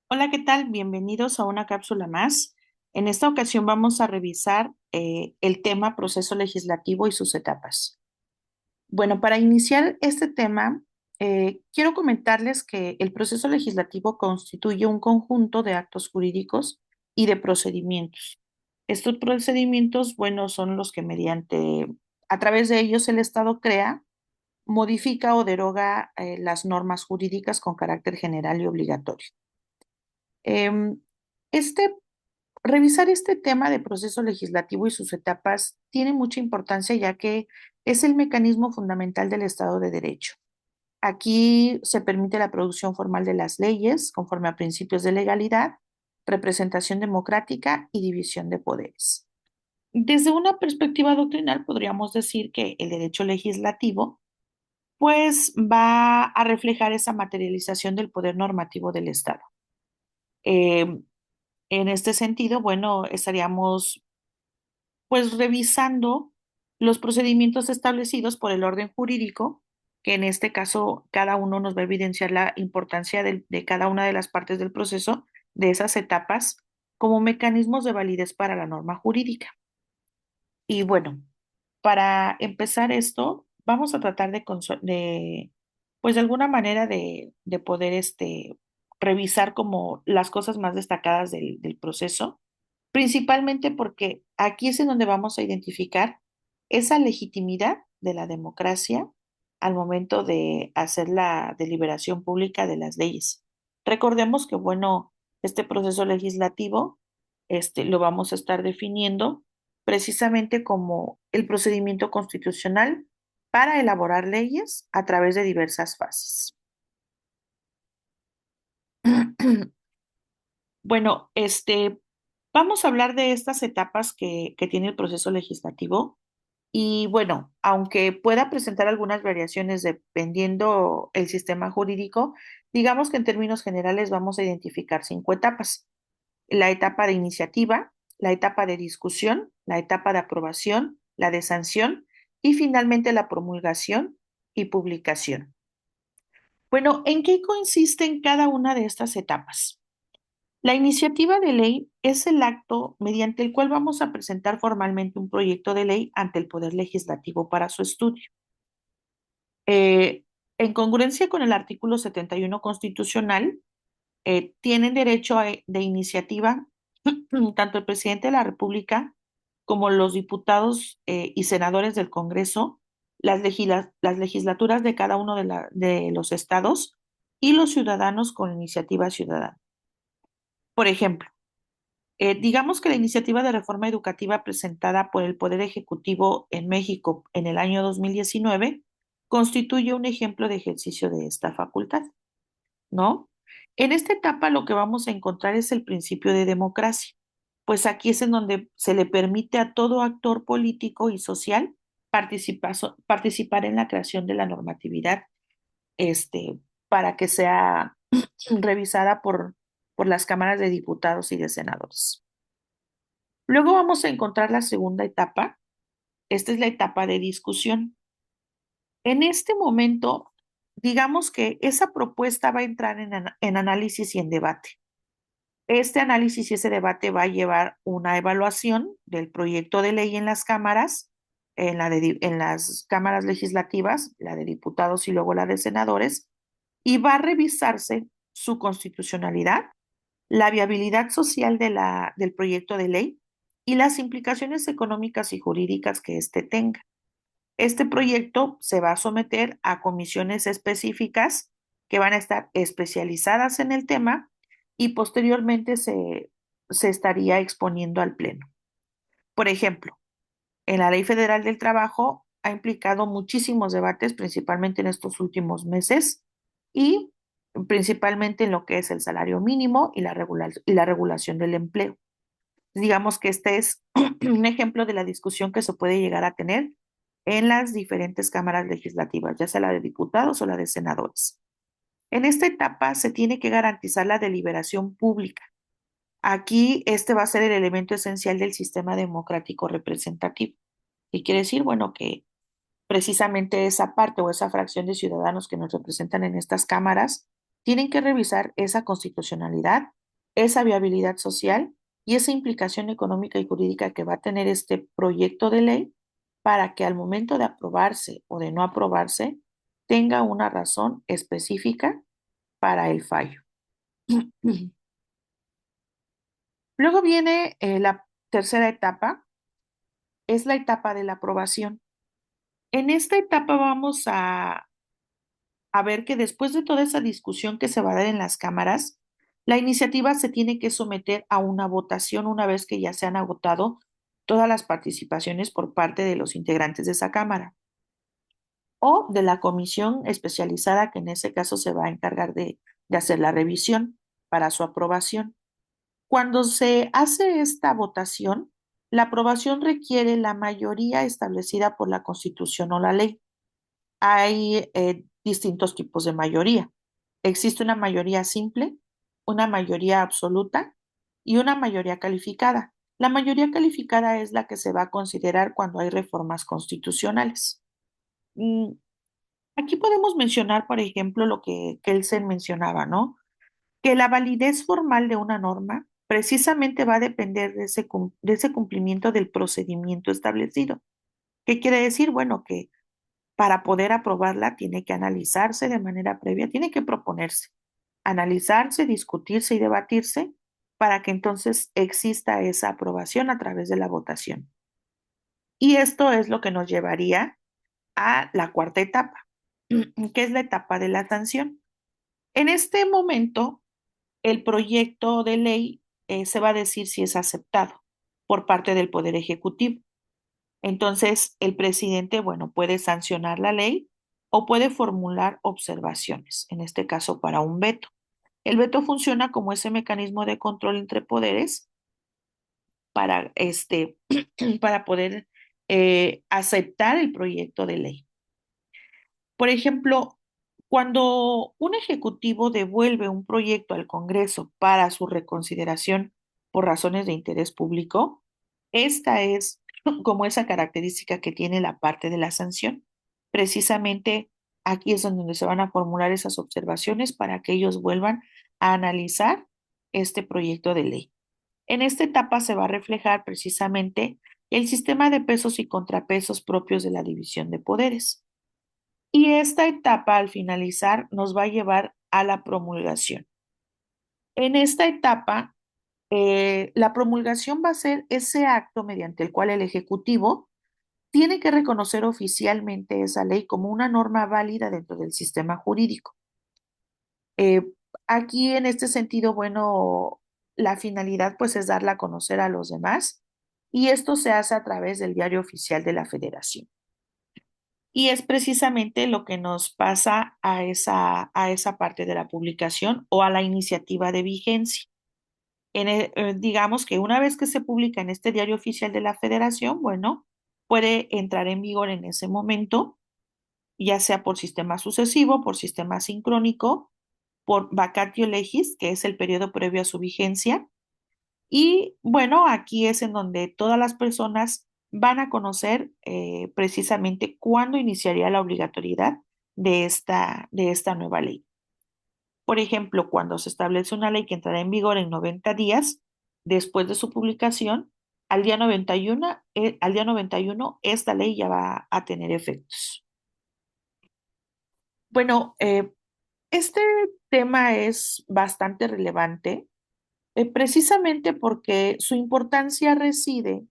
Hola, ¿qué tal? Bienvenidos a una cápsula más. En esta ocasión vamos a revisar el tema proceso legislativo y sus etapas. Bueno, para iniciar este tema, quiero comentarles que el proceso legislativo constituye un conjunto de actos jurídicos y de procedimientos. Estos procedimientos, bueno, son los que a través de ellos el Estado crea, modifica o deroga las normas jurídicas con carácter general y obligatorio. Em, este Revisar este tema de proceso legislativo y sus etapas tiene mucha importancia ya que es el mecanismo fundamental del Estado de Derecho. Aquí se permite la producción formal de las leyes conforme a principios de legalidad, representación democrática y división de poderes. Desde una perspectiva doctrinal, podríamos decir que el derecho legislativo pues va a reflejar esa materialización del poder normativo del Estado. Eh, en este sentido, bueno, estaríamos pues revisando los procedimientos establecidos por el orden jurídico, que en este caso cada uno nos va a evidenciar la importancia de cada una de las partes del proceso, de esas etapas, como mecanismos de validez para la norma jurídica. Y bueno, para empezar esto, vamos a tratar pues de alguna manera de poder revisar como las cosas más destacadas del proceso, principalmente porque aquí es en donde vamos a identificar esa legitimidad de la democracia al momento de hacer la deliberación pública de las leyes. Recordemos que, bueno, este proceso legislativo, lo vamos a estar definiendo precisamente como el procedimiento constitucional para elaborar leyes a través de diversas fases. Bueno, vamos a hablar de estas etapas que tiene el proceso legislativo. Y bueno, aunque pueda presentar algunas variaciones dependiendo el sistema jurídico, digamos que en términos generales vamos a identificar 5 etapas. La etapa de iniciativa, la etapa de discusión, la etapa de aprobación, la de sanción y finalmente la promulgación y publicación. Bueno, ¿en qué consisten cada una de estas etapas? La iniciativa de ley es el acto mediante el cual vamos a presentar formalmente un proyecto de ley ante el Poder Legislativo para su estudio. Eh, en congruencia con el artículo 71 constitucional, tienen derecho de iniciativa tanto el presidente de la República como los diputados y senadores del Congreso, las legislaturas de cada uno de los estados y los ciudadanos con iniciativa ciudadana. Por ejemplo, digamos que la iniciativa de reforma educativa presentada por el Poder Ejecutivo en México en el año 2019 constituye un ejemplo de ejercicio de esta facultad, ¿no? En esta etapa lo que vamos a encontrar es el principio de democracia, pues aquí es en donde se le permite a todo actor político y social participar en la creación de la normatividad, para que sea revisada por las cámaras de diputados y de senadores. Luego vamos a encontrar la segunda etapa. Esta es la etapa de discusión. En este momento, digamos que esa propuesta va a entrar en análisis y en debate. Este análisis y ese debate va a llevar una evaluación del proyecto de ley en las cámaras, en las cámaras legislativas, la de diputados y luego la de senadores, y va a revisarse su constitucionalidad, la viabilidad social del proyecto de ley y las implicaciones económicas y jurídicas que éste tenga. Este proyecto se va a someter a comisiones específicas que van a estar especializadas en el tema y posteriormente se estaría exponiendo al Pleno. Por ejemplo, en la Ley Federal del Trabajo ha implicado muchísimos debates, principalmente en estos últimos meses, y principalmente en lo que es el salario mínimo y y la regulación del empleo. Digamos que este es un ejemplo de la discusión que se puede llegar a tener en las diferentes cámaras legislativas, ya sea la de diputados o la de senadores. En esta etapa se tiene que garantizar la deliberación pública. Aquí este va a ser el elemento esencial del sistema democrático representativo. Y quiere decir, bueno, que precisamente esa parte o esa fracción de ciudadanos que nos representan en estas cámaras tienen que revisar esa constitucionalidad, esa viabilidad social y esa implicación económica y jurídica que va a tener este proyecto de ley para que al momento de aprobarse o de no aprobarse tenga una razón específica para el fallo. Luego viene la tercera etapa, es la etapa de la aprobación. En esta etapa vamos a ver que después de toda esa discusión que se va a dar en las cámaras, la iniciativa se tiene que someter a una votación una vez que ya se han agotado todas las participaciones por parte de los integrantes de esa cámara o de la comisión especializada que en ese caso se va a encargar de hacer la revisión para su aprobación. Cuando se hace esta votación, la aprobación requiere la mayoría establecida por la Constitución o la ley. Hay distintos tipos de mayoría. Existe una mayoría simple, una mayoría absoluta y una mayoría calificada. La mayoría calificada es la que se va a considerar cuando hay reformas constitucionales. Mm, Aquí podemos mencionar, por ejemplo, lo que Kelsen mencionaba, ¿no? Que la validez formal de una norma precisamente va a depender de ese cumplimiento del procedimiento establecido. ¿Qué quiere decir? Bueno, que para poder aprobarla tiene que analizarse de manera previa, tiene que proponerse, analizarse, discutirse y debatirse para que entonces exista esa aprobación a través de la votación. Y esto es lo que nos llevaría a la cuarta etapa, que es la etapa de la sanción. En este momento, el proyecto de ley se va a decir si es aceptado por parte del Poder Ejecutivo. Entonces, el presidente, bueno, puede sancionar la ley o puede formular observaciones, en este caso para un veto. El veto funciona como ese mecanismo de control entre poderes para, para poder aceptar el proyecto de ley. Por ejemplo, cuando un ejecutivo devuelve un proyecto al Congreso para su reconsideración por razones de interés público, esta es como esa característica que tiene la parte de la sanción. Precisamente aquí es donde se van a formular esas observaciones para que ellos vuelvan a analizar este proyecto de ley. En esta etapa se va a reflejar precisamente el sistema de pesos y contrapesos propios de la división de poderes. Y esta etapa, al finalizar, nos va a llevar a la promulgación. En esta etapa, la promulgación va a ser ese acto mediante el cual el Ejecutivo tiene que reconocer oficialmente esa ley como una norma válida dentro del sistema jurídico. Eh, Aquí, en este sentido, bueno, la finalidad pues es darla a conocer a los demás y esto se hace a través del Diario Oficial de la Federación. Y es precisamente lo que nos pasa a esa parte de la publicación o a la iniciativa de vigencia. Digamos que una vez que se publica en este diario oficial de la Federación, bueno, puede entrar en vigor en ese momento, ya sea por sistema sucesivo, por sistema sincrónico, por vacatio legis, que es el periodo previo a su vigencia, y bueno, aquí es en donde todas las personas van a conocer precisamente cuándo iniciaría la obligatoriedad de esta nueva ley. Por ejemplo, cuando se establece una ley que entrará en vigor en 90 días después de su publicación, al día 91 esta ley ya va a tener efectos. Bueno, este tema es bastante relevante precisamente porque su importancia reside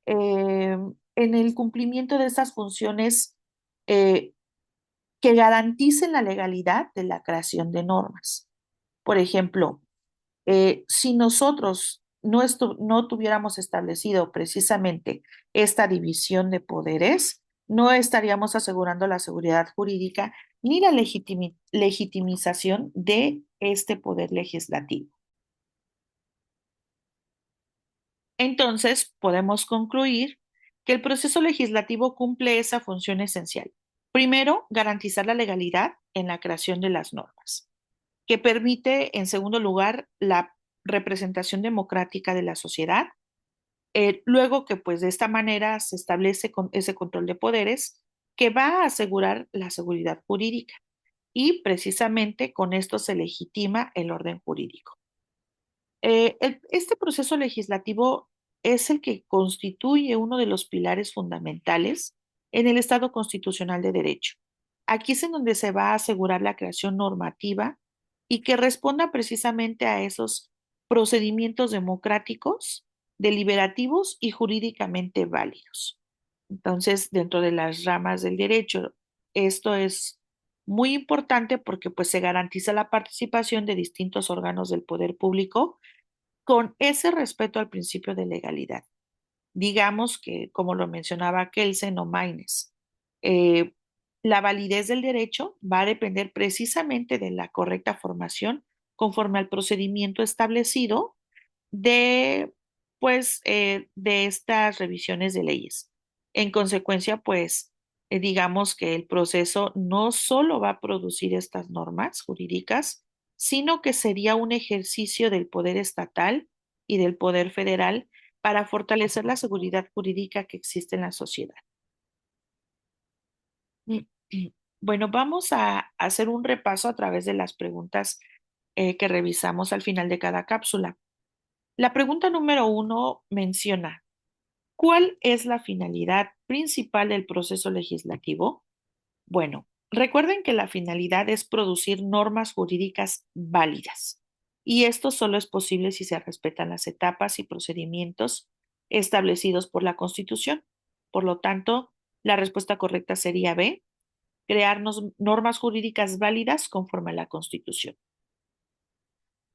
en el cumplimiento de estas funciones eh, que garanticen la legalidad de la creación de normas. Por ejemplo, si nosotros no tuviéramos establecido precisamente esta división de poderes, no estaríamos asegurando la seguridad jurídica ni la legitimización de este poder legislativo. Entonces, podemos concluir que el proceso legislativo cumple esa función esencial. Primero, garantizar la legalidad en la creación de las normas, que permite, en segundo lugar, la representación democrática de la sociedad. Luego que, pues, de esta manera se establece ese control de poderes que va a asegurar la seguridad jurídica. y precisamente con esto se legitima el orden jurídico. Este proceso legislativo es el que constituye uno de los pilares fundamentales en el Estado constitucional de derecho. Aquí es en donde se va a asegurar la creación normativa y que responda precisamente a esos procedimientos democráticos, deliberativos y jurídicamente válidos. Entonces, dentro de las ramas del derecho, esto es muy importante porque pues se garantiza la participación de distintos órganos del poder público con ese respeto al principio de legalidad. Digamos que, como lo mencionaba Kelsen o Maynes, eh, la validez del derecho va a depender precisamente de la correcta formación conforme al procedimiento establecido de, pues, de estas revisiones de leyes. En consecuencia, pues, digamos que el proceso no solo va a producir estas normas jurídicas, sino que sería un ejercicio del poder estatal y del poder federal para fortalecer la seguridad jurídica que existe en la sociedad. Bueno, vamos a hacer un repaso a través de las preguntas que revisamos al final de cada cápsula. La pregunta número 1 menciona, ¿cuál es la finalidad principal del proceso legislativo? Bueno, recuerden que la finalidad es producir normas jurídicas válidas y esto solo es posible si se respetan las etapas y procedimientos establecidos por la Constitución. Por lo tanto, la respuesta correcta sería B, crear normas jurídicas válidas conforme a la Constitución.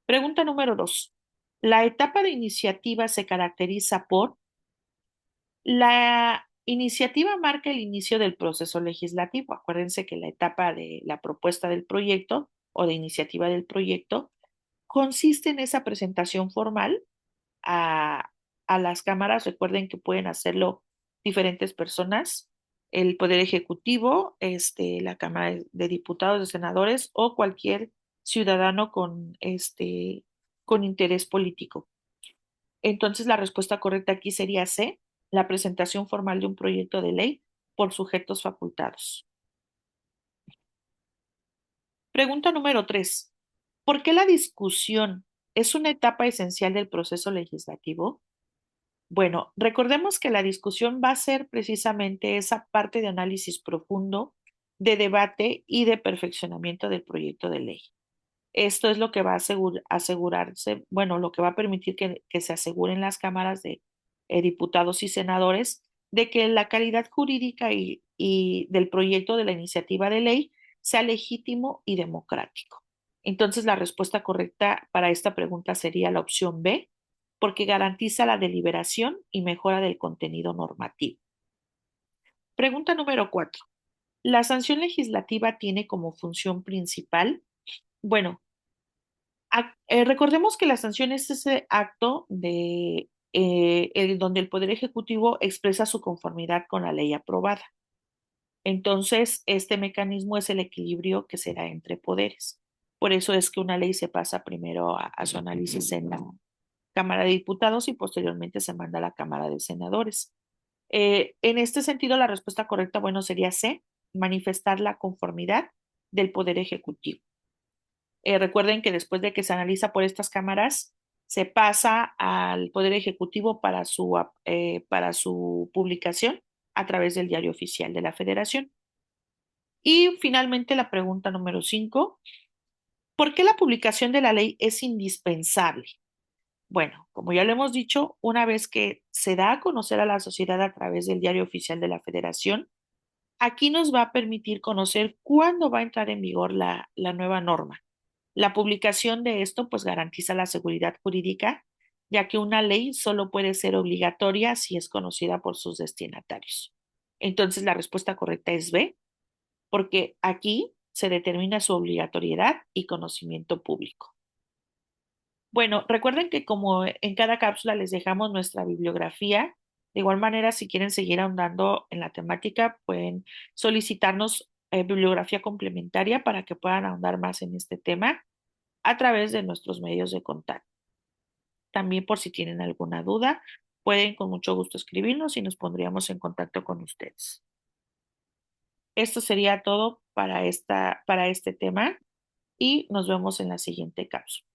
Pregunta número 2. La etapa de iniciativa se caracteriza por la iniciativa marca el inicio del proceso legislativo. Acuérdense que la etapa de la propuesta del proyecto o de iniciativa del proyecto consiste en esa presentación formal a, a las cámaras. Recuerden que pueden hacerlo diferentes personas, el Poder Ejecutivo, la Cámara de Diputados, de Senadores o cualquier ciudadano con interés político. Entonces, la respuesta correcta aquí sería C, la presentación formal de un proyecto de ley por sujetos facultados. Pregunta número 3. ¿Por qué la discusión es una etapa esencial del proceso legislativo? Bueno, recordemos que la discusión va a ser precisamente esa parte de análisis profundo, de debate y de perfeccionamiento del proyecto de ley. Esto es lo que va a asegurarse, bueno, lo que va a permitir que se aseguren las cámaras de diputados y senadores de que la calidad jurídica y del proyecto de la iniciativa de ley sea legítimo y democrático. Entonces, la respuesta correcta para esta pregunta sería la opción B, porque garantiza la deliberación y mejora del contenido normativo. Pregunta número 4. ¿La sanción legislativa tiene como función principal? Bueno, recordemos que la sanción es ese acto donde el Poder Ejecutivo expresa su conformidad con la ley aprobada. Entonces, este mecanismo es el equilibrio que se da entre poderes. Por eso es que una ley se pasa primero a su análisis en la Cámara de Diputados y posteriormente se manda a la Cámara de Senadores. En este sentido, la respuesta correcta, bueno, sería C, manifestar la conformidad del Poder Ejecutivo. Recuerden que después de que se analiza por estas cámaras, se pasa al Poder Ejecutivo para su publicación a través del Diario Oficial de la Federación. Y finalmente la pregunta número 5, ¿por qué la publicación de la ley es indispensable? Bueno, como ya lo hemos dicho, una vez que se da a conocer a la sociedad a través del Diario Oficial de la Federación, aquí nos va a permitir conocer cuándo va a entrar en vigor la nueva norma. La publicación de esto pues garantiza la seguridad jurídica, ya que una ley solo puede ser obligatoria si es conocida por sus destinatarios. Entonces la respuesta correcta es B, porque aquí se determina su obligatoriedad y conocimiento público. Bueno, recuerden que como en cada cápsula les dejamos nuestra bibliografía, de igual manera si quieren seguir ahondando en la temática, pueden solicitarnos bibliografía complementaria para que puedan ahondar más en este tema a través de nuestros medios de contacto. También por si tienen alguna duda, pueden con mucho gusto escribirnos y nos pondríamos en contacto con ustedes. esto sería todo para para este tema y nos vemos en la siguiente cápsula.